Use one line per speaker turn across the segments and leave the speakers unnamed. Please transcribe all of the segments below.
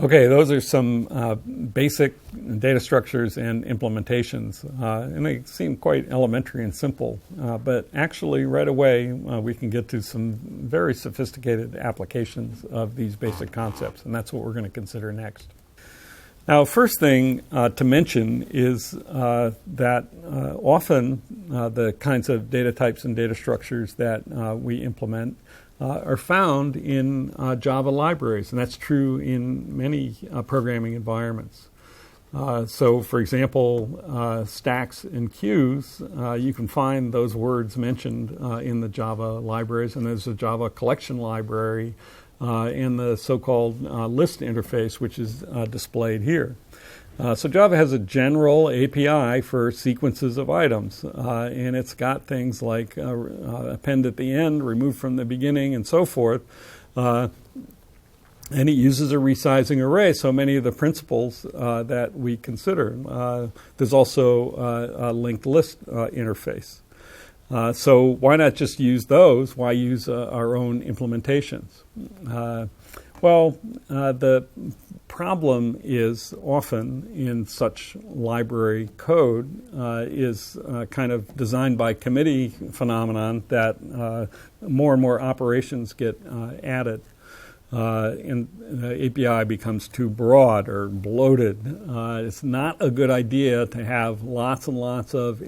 Okay, those are some basic data structures and implementations, and they seem quite elementary and simple, but actually right away we can get to some very sophisticated applications of these basic concepts, and that's what we're going to consider next. Now, first thing to mention is that often the kinds of data types and data structures that we implement are found in Java libraries, and that's true in many programming environments. So, for example, stacks and queues, you can find those words mentioned in the Java libraries, and there's a Java collection library and the so-called list interface, which is displayed here. So Java has a general API for sequences of items, and it's got things like append at the end, remove from the beginning, and so forth. And it uses a resizing array, so many of the principles that we consider. There's also a linked list interface. So why not just use those? Why use our own implementations? The problem is often in such library code is kind of designed by committee phenomenon that more and more operations get added. And the API becomes too broad or bloated. It's not a good idea to have lots and lots of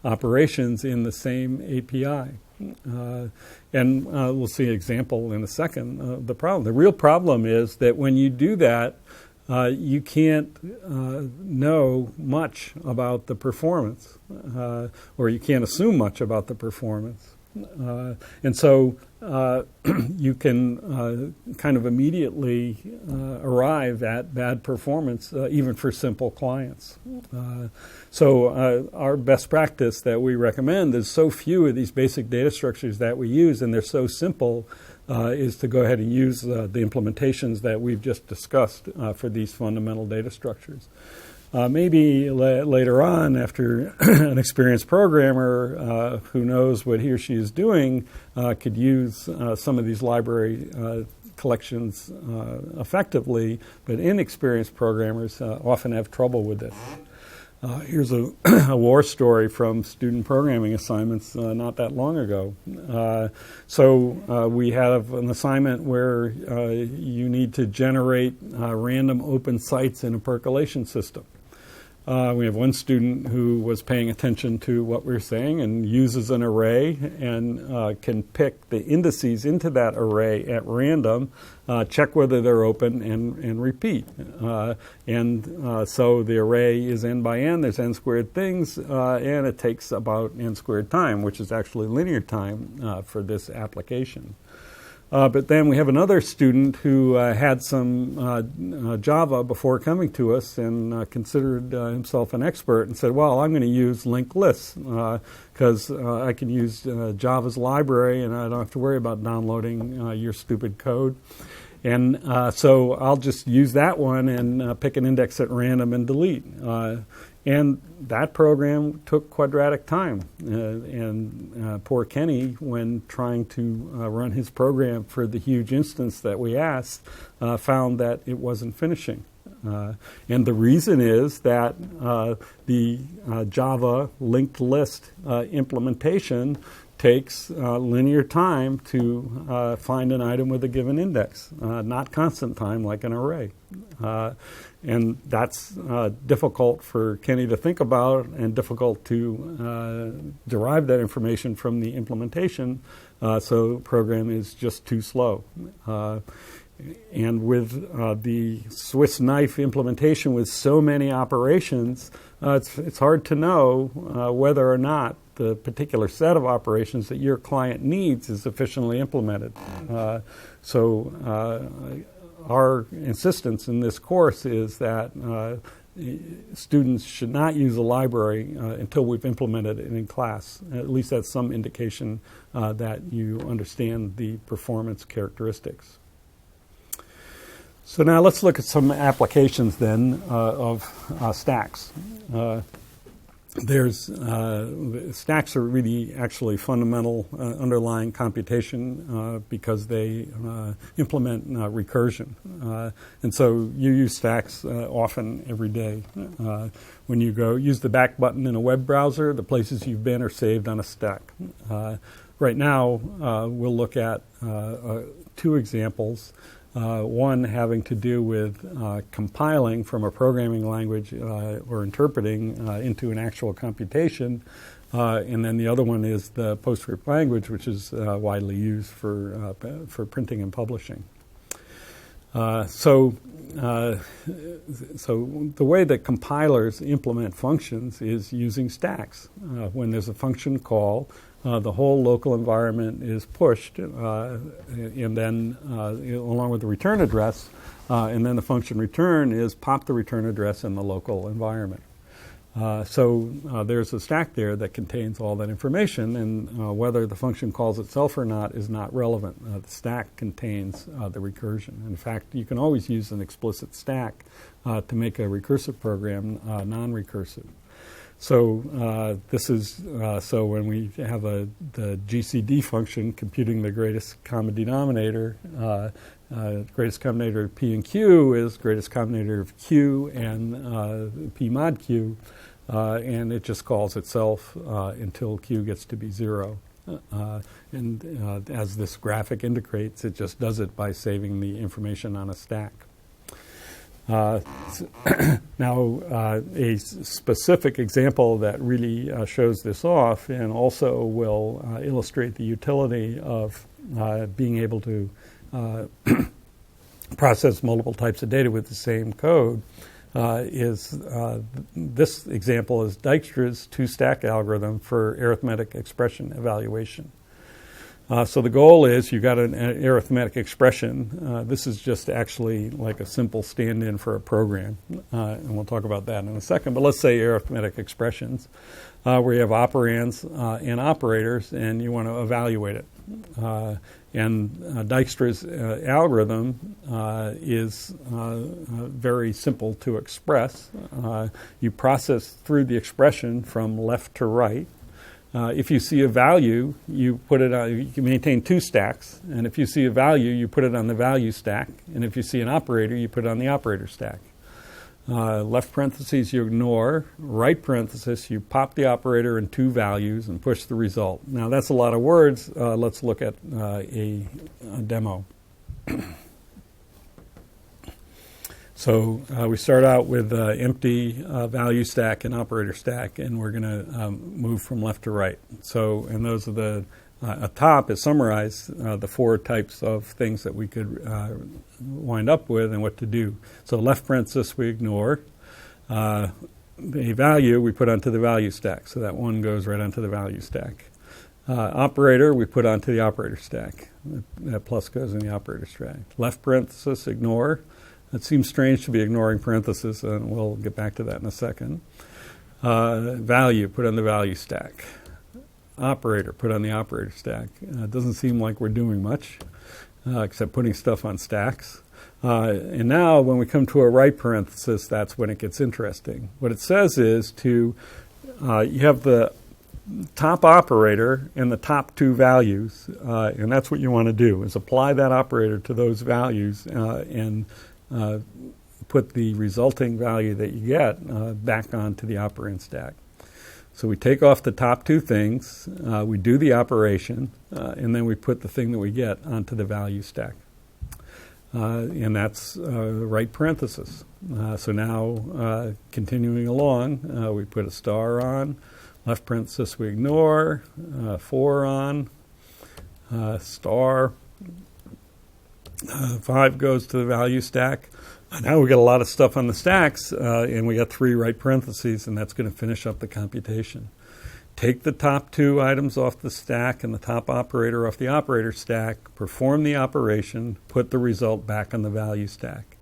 operations in the same API. And we'll see an example in a second of the problem. The real problem is that when you do that, you can't know much about the performance, or you can't assume much about the performance. And so you can kind of immediately arrive at bad performance, even for simple clients. So our best practice that we recommend is so few of these basic data structures that we use, and they're so simple, is to go ahead and use the implementations that we've just discussed for these fundamental data structures. Maybe later on, after an experienced programmer who knows what he or she is doing could use some of these library collections effectively, but inexperienced programmers often have trouble with this. Here's a war story from student programming assignments not that long ago. So we have an assignment where you need to generate random open sites in a percolation system. We have one student who was paying attention to what we're saying and uses an array and can pick the indices into that array at random, check whether they're open, and repeat. So the array is n by n, there's n squared things, and it takes about n squared time, which is actually linear time for this application. But then we have another student who had some Java before coming to us and considered himself an expert and said, well, I'm going to use linked lists because I can use Java's library and I don't have to worry about downloading your stupid code. And so I'll just use that one and pick an index at random and delete. And that program took quadratic time. And poor Kenny, when trying to run his program for the huge instance that we asked, found that it wasn't finishing. And the reason is that the Java linked list implementation takes linear time to find an item with a given index, not constant time like an array. And that's difficult for Kenny to think about and difficult to derive that information from the implementation, so the program is just too slow. And with the Swiss knife implementation with so many operations, it's hard to know whether or not the particular set of operations that your client needs is efficiently implemented. Our insistence in this course is that students should not use a library until we've implemented it in class. At least that's some indication that you understand the performance characteristics. So now let's look at some applications then of stacks. there's stacks are really actually fundamental underlying computation because they implement recursion, and so you use stacks often every day. When you go use the back button in a web browser, the places you've been are saved on a stack. Right now, we'll look at two examples. One having to do with compiling from a programming language or interpreting into an actual computation, and then the other one is the PostScript language, which is widely used for printing and publishing. So the way that compilers implement functions is using stacks. When there's a function call, the whole local environment is pushed, and then along with the return address, and then the function return is pop the return address in the local environment. So there's a stack there that contains all that information, and whether the function calls itself or not is not relevant. The stack contains the recursion. In fact, you can always use an explicit stack to make a recursive program non-recursive. So this is so when we have the GCD function computing the greatest common denominator. Greatest common denominator of P and Q is greatest common denominator of Q and P mod Q, and it just calls itself until Q gets to be 0. And as this graphic indicates, it just does it by saving the information on a stack. Now, a specific example that really shows this off and also will illustrate the utility of being able to process multiple types of data with the same code is this example is Dijkstra's two-stack algorithm for arithmetic expression evaluation. So the goal is you've got an arithmetic expression. This is just actually like a simple stand-in for a program, and we'll talk about that in a second. But let's say arithmetic expressions, where you have operands and operators, and you want to evaluate it. And Dijkstra's algorithm is very simple to express. You process through the expression from left to right. If you see a value, you put it on, you can maintain two stacks, and if you see a value, you put it on the value stack, and if you see an operator, you put it on the operator stack. Left parentheses you ignore, right parenthesis you pop the operator in two values and push the result. Now that's a lot of words. Let's look at a demo. So we start out with empty value stack and operator stack, and we're going to move from left to right. So, and those are the atop is summarized the four types of things that we could wind up with and what to do. So left parenthesis we ignore. A value we put onto the value stack, so that one goes right onto the value stack. Operator we put onto the operator stack. That plus goes in the operator stack. Left parenthesis ignore. It seems strange to be ignoring parentheses, and we'll get back to that in a second. Value, put on the value stack. Operator, put on the operator stack. It doesn't seem like we're doing much, except putting stuff on stacks. And now when we come to a right parenthesis, that's when it gets interesting. What it says is you have the top operator and the top two values, and that's what you want to do, is apply that operator to those values and put the resulting value that you get back onto the operand stack. So we take off the top two things, we do the operation, and then we put the thing that we get onto the value stack. And that's right parenthesis. So now, continuing along, we put a star on, left parenthesis we ignore, 4 on, star, 5 goes to the value stack. Now we got a lot of stuff on the stacks, and we got 3 right parentheses, and that's going to finish up the computation. Take the top 2 items off the stack and the top operator off the operator stack, perform the operation, put the result back on the value stack.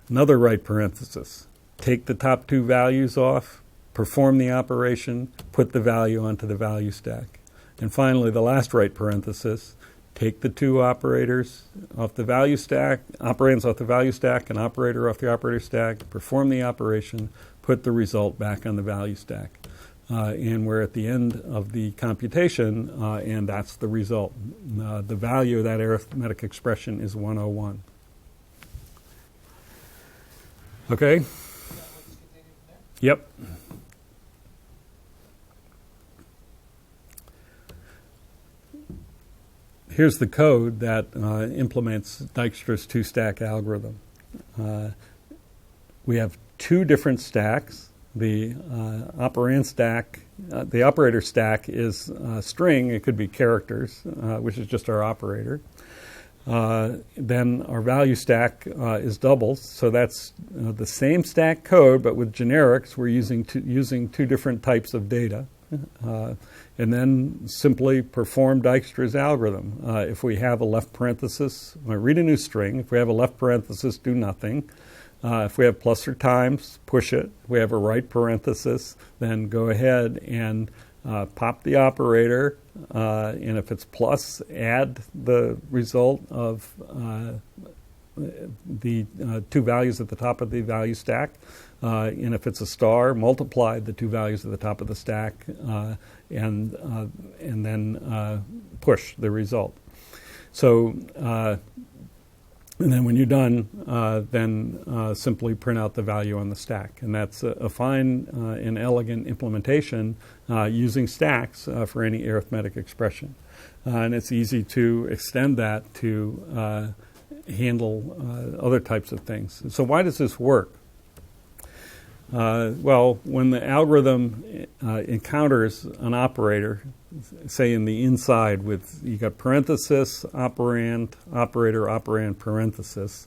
Another right parenthesis. Take the top 2 values off, perform the operation, put the value onto the value stack. And finally, the last right parenthesis. Take the 2 operators off the value stack, operands off the value stack, and operator off the operator stack, perform the operation, put the result back on the value stack. and we're at the end of the computation, and that's the result. The value of that arithmetic expression is 101. Okay? Yep. Here's the code that implements Dijkstra's two-stack algorithm. We have two different stacks. The operand stack, the operator stack is string. It could be characters, which is just our operator. Then our value stack is doubles, so that's the same stack code, but with generics. We're using two different types of data. And then simply perform Dijkstra's algorithm. If we have a left parenthesis, read a new string. If we have a left parenthesis, do nothing. If we have plus or times, push it. If we have a right parenthesis, then go ahead and pop the operator. And if it's plus, add the result of the two values at the top of the value stack. And if it's a star, multiply the two values at the top of the stack and then push the result. So, and then when you're done, then simply print out the value on the stack. And that's a fine and elegant implementation using stacks for any arithmetic expression. And it's easy to extend that to handle other types of things. So why does this work? Well, when the algorithm encounters an operator, say in the inside with, you got parenthesis, operand, operator, operand, parenthesis,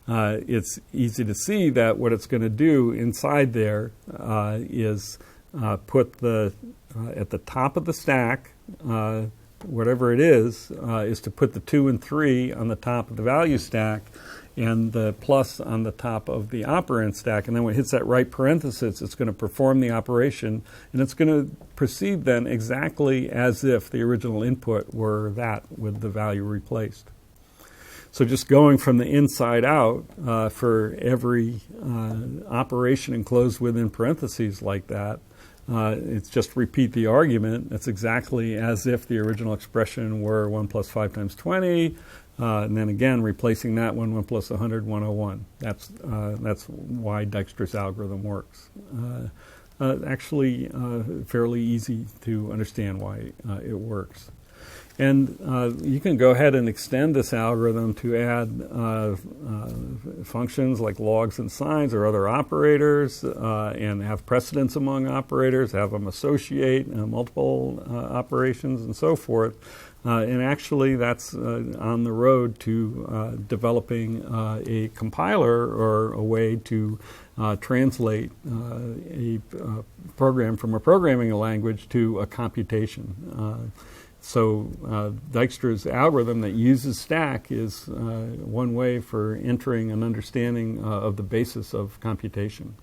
it's easy to see that what it's going to do inside there is put at the top of the stack, whatever it is to put the 2 and 3 on the top of the value stack and the plus on the top of the operand stack. And then when it hits that right parenthesis, it's going to perform the operation, and it's going to proceed then exactly as if the original input were that with the value replaced. So just going from the inside out for every operation enclosed within parentheses like that, it's just repeat the argument. It's exactly as if the original expression were 1 plus 5 times 20, and then again replacing that 1 plus 100, 101. That's why Dijkstra's algorithm works. Actually, fairly easy to understand why it works. And you can go ahead and extend this algorithm to add functions like logs and sines or other operators, and have precedence among operators, have them associate multiple operations and so forth. And actually that's on the road to developing a compiler or a way to translate a program from a programming language to a computation. So Dijkstra's algorithm that uses stack is one way for entering an understanding of the basis of computation.